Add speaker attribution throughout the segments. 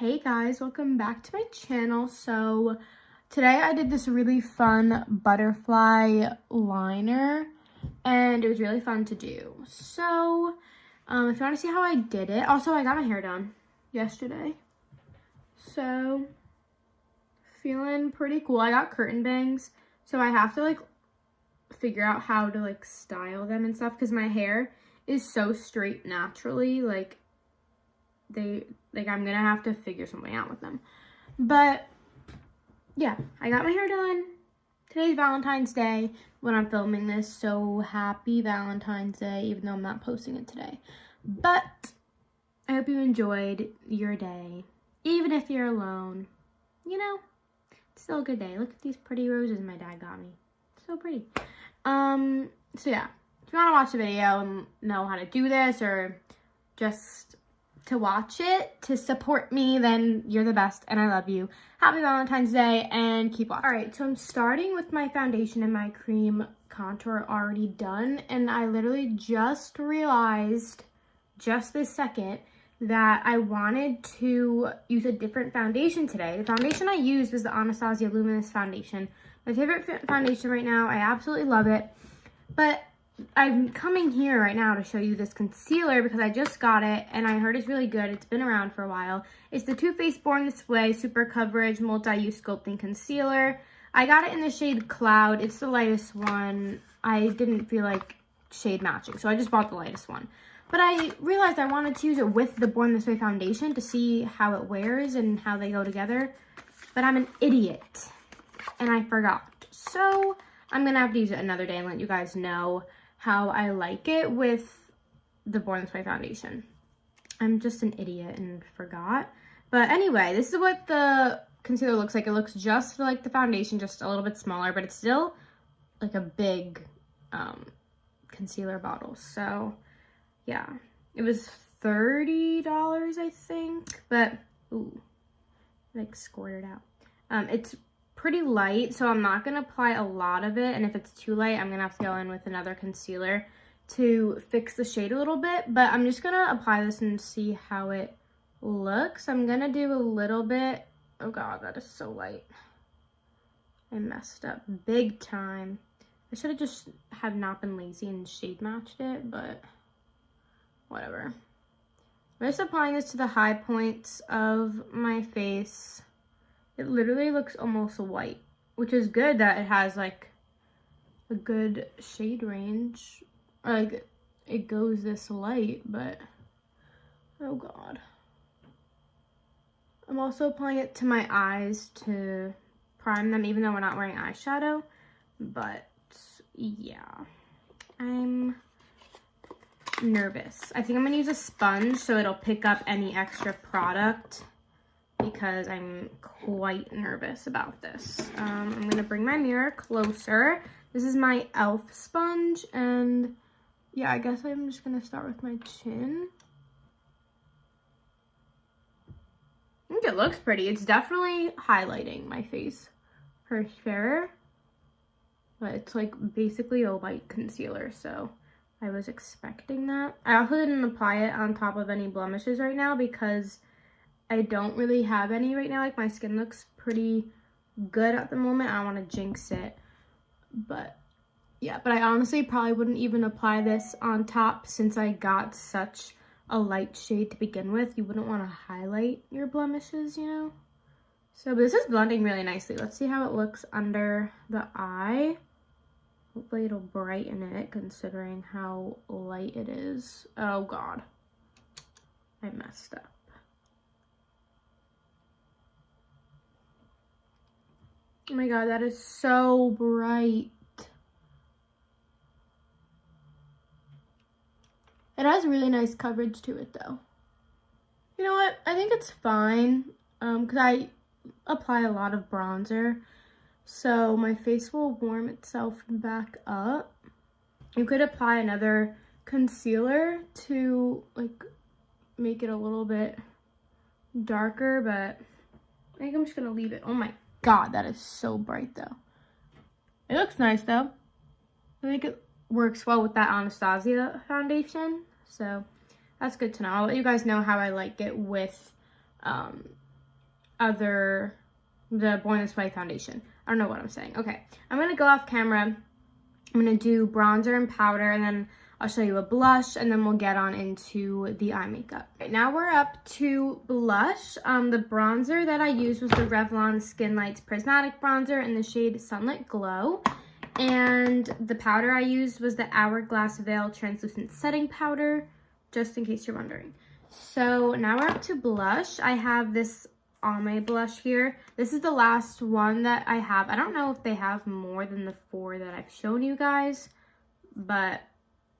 Speaker 1: Hey guys, welcome back to my channel. So today I did this really fun butterfly liner and it was really fun to do. So if you want to see how I did it, also I got my hair done yesterday. So feeling pretty cool. I got curtain bangs, so I have to figure out how to style them and stuff because my hair is so straight naturally. I'm gonna have to figure something out with them. But yeah, I got my hair done. Today's Valentine's Day when I'm filming this, so happy Valentine's Day, even though I'm not posting it today. But I hope you enjoyed your day. Even if you're alone, you know, it's still a good day. Look at these pretty roses my dad got me. So pretty. So yeah, if you want to watch the video and know how to do this, or just to watch it to support me, then you're the best and I love you. Happy Valentine's Day and keep watching. Alright, so I'm starting with my foundation and my cream contour already done, and I literally just realized just this second that I wanted to use a different foundation today. The foundation I used was the Anastasia Luminous foundation. My favorite foundation right now. I absolutely love it. But I'm coming here right now to show you this concealer because I just got it and I heard it's really good. It's been around for a while. It's the Too Faced Born This Way Super Coverage Multi-Use Sculpting Concealer. I got it in the shade Cloud. It's the lightest one. I didn't feel like shade matching, so I just bought the lightest one. But I realized I wanted to use it with the Born This Way foundation to see how it wears and how they go together. But I'm an idiot and I forgot. So I'm going to have to use it another day and let you guys know how I like it with the Born This Way foundation. I'm just an idiot and forgot. But anyway, this is what the concealer looks like. It looks just like the foundation, just a little bit smaller, but it's still like a big concealer bottle. So yeah, it was $30, I think, but ooh, squirted out. It's pretty light, so I'm not going to apply a lot of it, and if it's too light, I'm going to have to go in with another concealer to fix the shade a little bit. But I'm just going to apply this and see how it looks. I'm going to do a little bit. Oh god, that is so light. I messed up big time. I should have just not been lazy and shade matched it, but whatever. I'm just applying this to the high points of my face. It literally looks almost white, which is good that it has a good shade range. It goes this light, but oh god. I'm also applying it to my eyes to prime them, even though we're not wearing eyeshadow. But yeah, I'm nervous. I think I'm gonna use a sponge so it'll pick up any extra product, because I'm quite nervous about this. I'm going to bring my mirror closer. This is my e.l.f. sponge, and yeah, I guess I'm just going to start with my chin. I think it looks pretty. It's definitely highlighting my face for sure, but it's basically a white concealer, so I was expecting that. I also didn't apply it on top of any blemishes right now because I don't really have any right now. My skin looks pretty good at the moment. I don't want to jinx it. But yeah, but I honestly probably wouldn't even apply this on top since I got such a light shade to begin with. You wouldn't want to highlight your blemishes, you know? So but this is blending really nicely. Let's see how it looks under the eye. Hopefully it'll brighten it considering how light it is. Oh god. I messed up. Oh my god, that is so bright. It has really nice coverage to it though. You know what? I think it's fine because I apply a lot of bronzer, so my face will warm itself back up. You could apply another concealer to make it a little bit darker, but I think I'm just gonna leave it. Oh my god, that is so bright though. It looks nice though. I think it works well with that Anastasia foundation, so that's good to know. I'll let you guys know how I like it with the Born This Way foundation. I don't know what I'm saying. Okay, I'm going to go off camera. I'm going to do bronzer and powder, and then I'll show you a blush, and then we'll get on into the eye makeup. Right, now we're up to blush. The bronzer that I used was the Revlon Skin Lights Prismatic Bronzer in the shade Sunlit Glow. And the powder I used was the Hourglass Veil Translucent Setting Powder, just in case you're wondering. So now we're up to blush. I have this Almay blush here. This is the last one that I have. I don't know if they have more than the 4 that I've shown you guys, but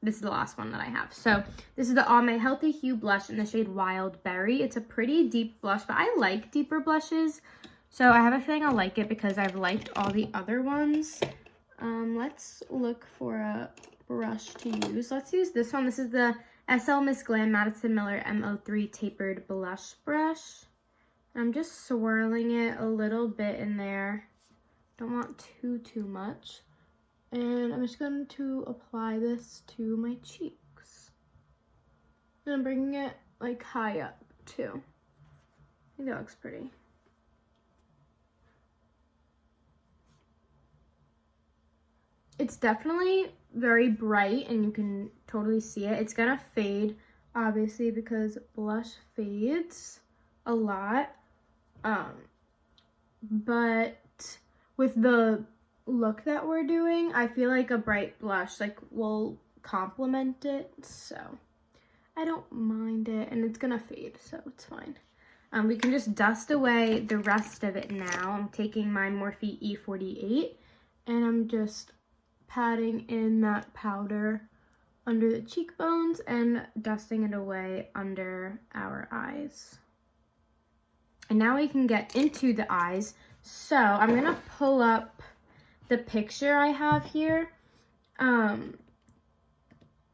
Speaker 1: this is the last one that I have. So this is the Almay Healthy Hue Blush in the shade Wild Berry. It's a pretty deep blush, but I like deeper blushes. So I have a feeling I'll like it because I've liked all the other ones. Let's look for a brush to use. Let's use this one. This is the SL Miss Glam Madison Miller M03 Tapered Blush Brush. I'm just swirling it a little bit in there. Don't want too much. And I'm just going to apply this to my cheeks. And I'm bringing it like high up too. I think that looks pretty. It's definitely very bright and you can totally see it. It's gonna fade, obviously, because blush fades a lot. But with the look that we're doing, I feel like a bright blush like will complement it, so I don't mind it, and it's gonna fade, so it's fine. We can just dust away the rest of it now. I'm taking my Morphe E48 and I'm just patting in that powder under the cheekbones and dusting it away under our eyes. And now we can get into the eyes. So I'm gonna pull up the picture I have here. I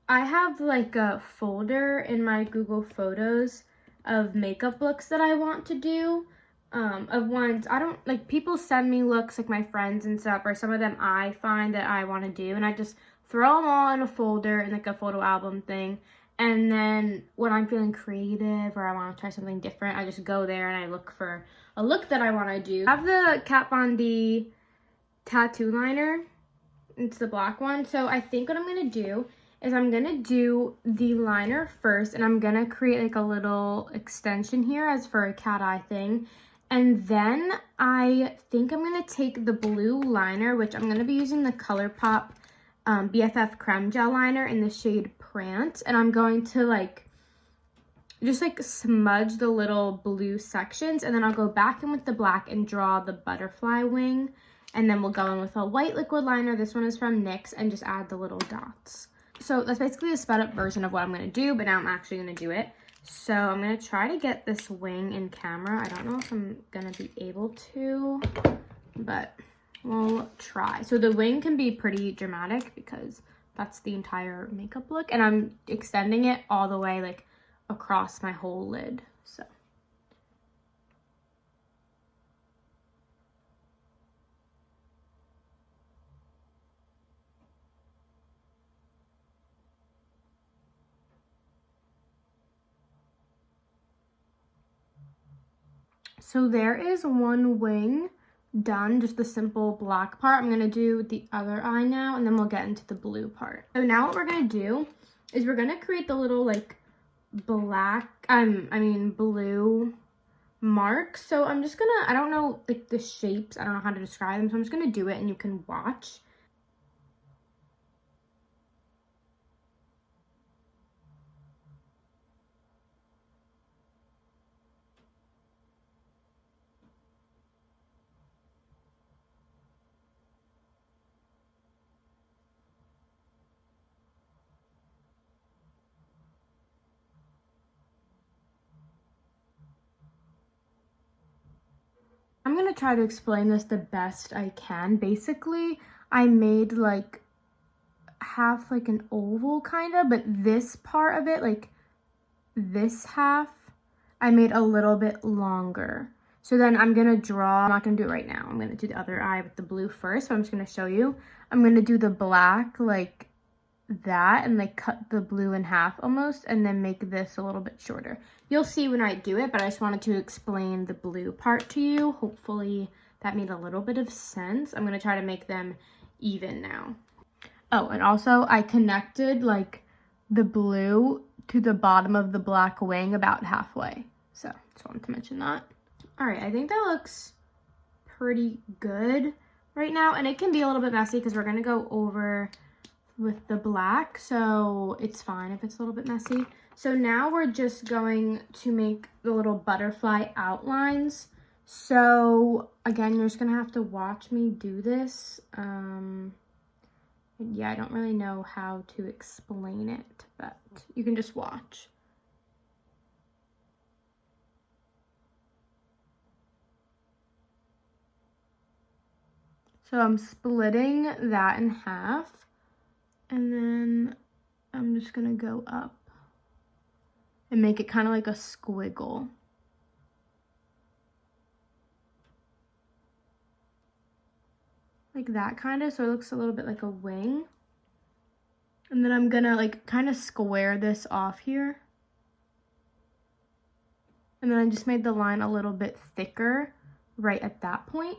Speaker 1: have like a folder in my Google Photos of makeup looks that I want to do. Of ones, I don't, like, people send me looks, like my friends and stuff, or some of them I find that I want to do, and I just throw them all in a folder in like a photo album thing. And then when I'm feeling creative or I want to try something different, I just go there and I look for a look that I want to do. I have the Kat Von D tattoo liner. It's the black one. So I think what I'm going to do is I'm going to do the liner first, and I'm going to create like a little extension here as for a cat eye thing. And then I think I'm going to take the blue liner, which I'm going to be using the ColourPop BFF Creme Gel Liner in the shade Prance. And I'm going to like, just like smudge the little blue sections. And then I'll go back in with the black and draw the butterfly wing. And then we'll go in with a white liquid liner. This one is from NYX, and just add the little dots. So that's basically a sped up version of what I'm going to do, but now I'm actually going to do it. So I'm going to try to get this wing in camera. I don't know if I'm going to be able to, but we'll try. So the wing can be pretty dramatic because that's the entire makeup look. And I'm extending it all the way like across my whole lid. So. So there is one wing done, just the simple black part. I'm going to do the other eye now, and then we'll get into the blue part. So now what we're going to do is we're going to create the little like black, blue marks. So I'm just going to, I don't know like the shapes, I don't know how to describe them, so I'm just going to do it and you can watch. I'm gonna try to explain this the best I can. Basically, I made like half like an oval kind of, but this part of it, like this half, I made a little bit longer. So then I'm gonna draw, I'm not gonna do it right now. I'm gonna do the other eye with the blue first, so I'm just gonna show you. I'm gonna do the black like that and like cut the blue in half almost, and then make this a little bit shorter. You'll see when I do it, but I just wanted to explain the blue part to you. Hopefully that made a little bit of sense. I'm gonna try to make them even now. Oh, and also I connected like the blue to the bottom of the black wing about halfway. So just wanted to mention that. All right, I think that looks pretty good right now, and it can be a little bit messy because we're gonna go over with the black, so it's fine if it's a little bit messy. So now we're just going to make the little butterfly outlines. So again, you're just gonna have to watch me do this. Yeah, I don't really know how to explain it, but you can just watch. So I'm splitting that in half, and then I'm just gonna go up and make it kind of like a squiggle. Like that kind of, so it looks a little bit like a wing. And then I'm gonna like kind of square this off here. And then I just made the line a little bit thicker right at that point.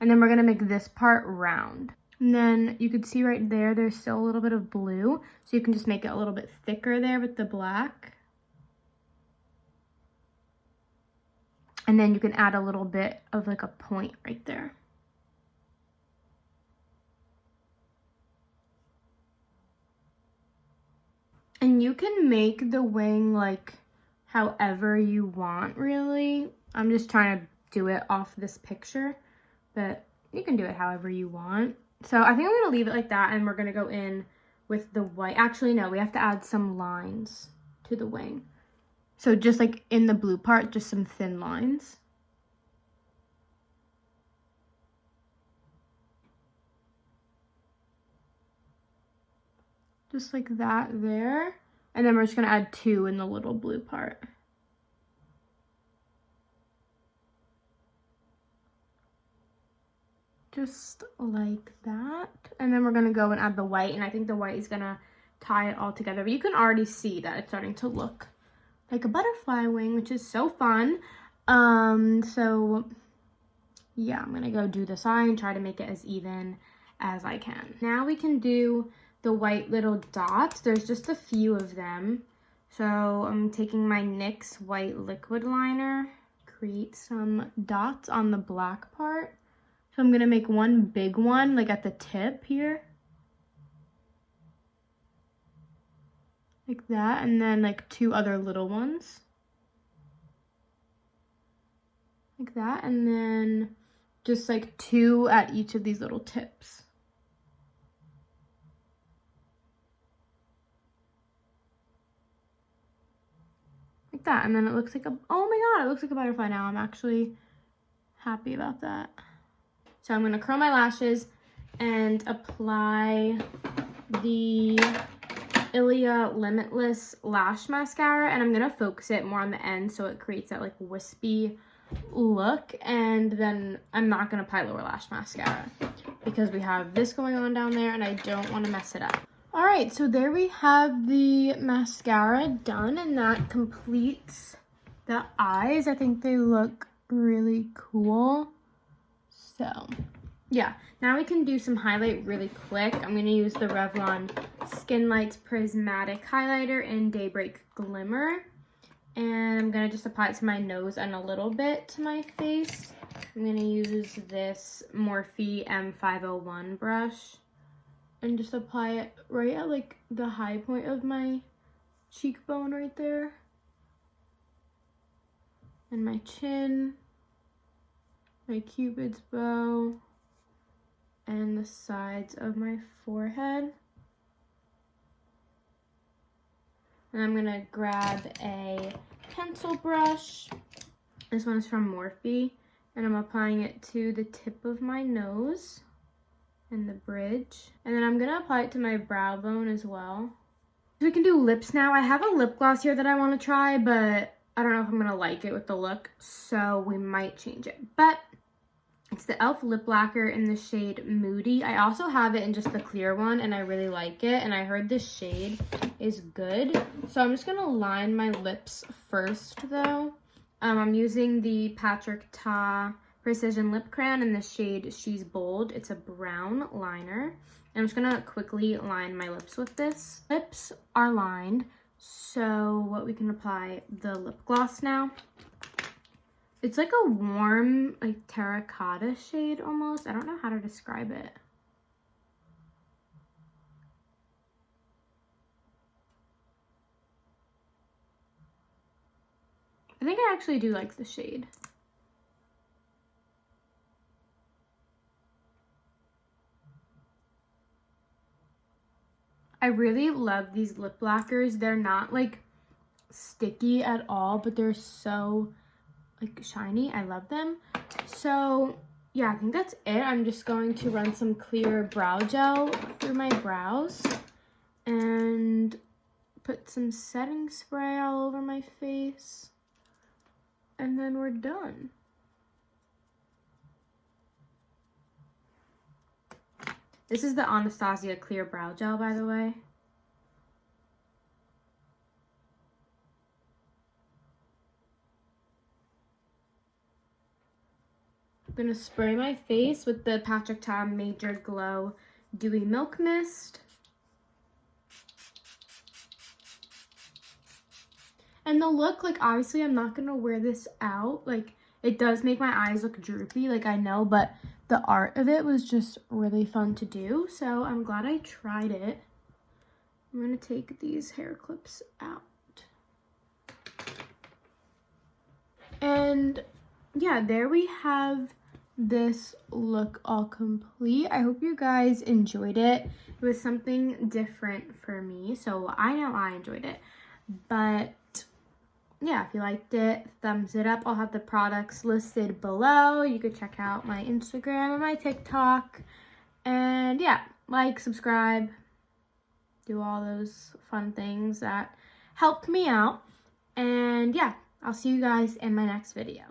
Speaker 1: And then we're gonna make this part round. And then you can see right there, there's still a little bit of blue. So you can just make it a little bit thicker there with the black. And then you can add a little bit of like a point right there. And you can make the wing like however you want, really. I'm just trying to do it off this picture, but you can do it however you want. So I think I'm gonna leave it like that, and we're gonna go in with the white. Actually, no, we have to add some lines to the wing. So just like in the blue part, just some thin lines. Just like that there. And then we're just gonna add 2 in the little blue part. Just like that. And then we're gonna go and add the white, and I think the white is gonna tie it all together. But you can already see that it's starting to look like a butterfly wing, which is so fun. So yeah, I'm gonna go do the side and try to make it as even as I can. Now we can do the white little dots. There's just a few of them. So I'm taking my NYX white liquid liner, create some dots on the black part. So I'm gonna make one big one like at the tip here. Like that, and then like 2 other little ones. Like that, and then just like 2 at each of these little tips. Like that, and then it looks like a, oh my god, it looks like a butterfly now. I'm actually happy about that. So I'm gonna curl my lashes and apply the Ilia Limitless Lash Mascara, and I'm gonna focus it more on the end so it creates that like wispy look. And then I'm not gonna apply lower lash mascara because we have this going on down there and I don't want to mess it up. All right, so there we have the mascara done, and that completes the eyes. I think they look really cool. So yeah, now we can do some highlight really quick. I'm gonna use the Revlon Skin Lights Prismatic Highlighter in Daybreak Glimmer. And I'm gonna just apply it to my nose and a little bit to my face. I'm gonna use this Morphe M501 brush and just apply it right at like the high point of my cheekbone right there. And my chin, my cupid's bow, and the sides of my forehead. And I'm gonna grab a pencil brush. This one is from Morphe, and I'm applying it to the tip of my nose and the bridge. And then I'm gonna apply it to my brow bone as well. So we can do lips now. I have a lip gloss here that I wanna try, but I don't know if I'm gonna like it with the look, so we might change it. But It's the e.l.f. lip lacquer in the shade Moody. I also have it in just the clear one, and I really like it. And I heard this shade is good. So I'm just going to line my lips first, though. I'm using the Patrick Ta Precision Lip Crayon in the shade She's Bold. It's a brown liner. And I'm just going to quickly line my lips with this. Lips are lined, so we can apply the lip gloss now. It's like a warm, like terracotta shade almost. I don't know how to describe it. I think I actually do like the shade. I really love these lip lacquers. They're not like sticky at all, but they're so like shiny. I love them. So yeah, I think that's it. I'm just going to run some clear brow gel through my brows and put some setting spray all over my face, and then we're done. This is the Anastasia clear brow gel, by the way. I'm gonna spray my face with the Patrick Ta Major Glow Dewy Milk Mist. And the look, like, obviously I'm not gonna wear this out. Like, it does make my eyes look droopy, like, I know, but the art of it was just really fun to do. So I'm glad I tried it. I'm gonna take these hair clips out. And yeah, there we have this look all complete. I hope you guys enjoyed it. It was something different for me, so I know I enjoyed it. But yeah, if you liked it, thumbs it up. I'll have the products listed below. You could check out my Instagram and my TikTok. And yeah, like, subscribe, do all those fun things that helped me out. And yeah, I'll see you guys in my next video.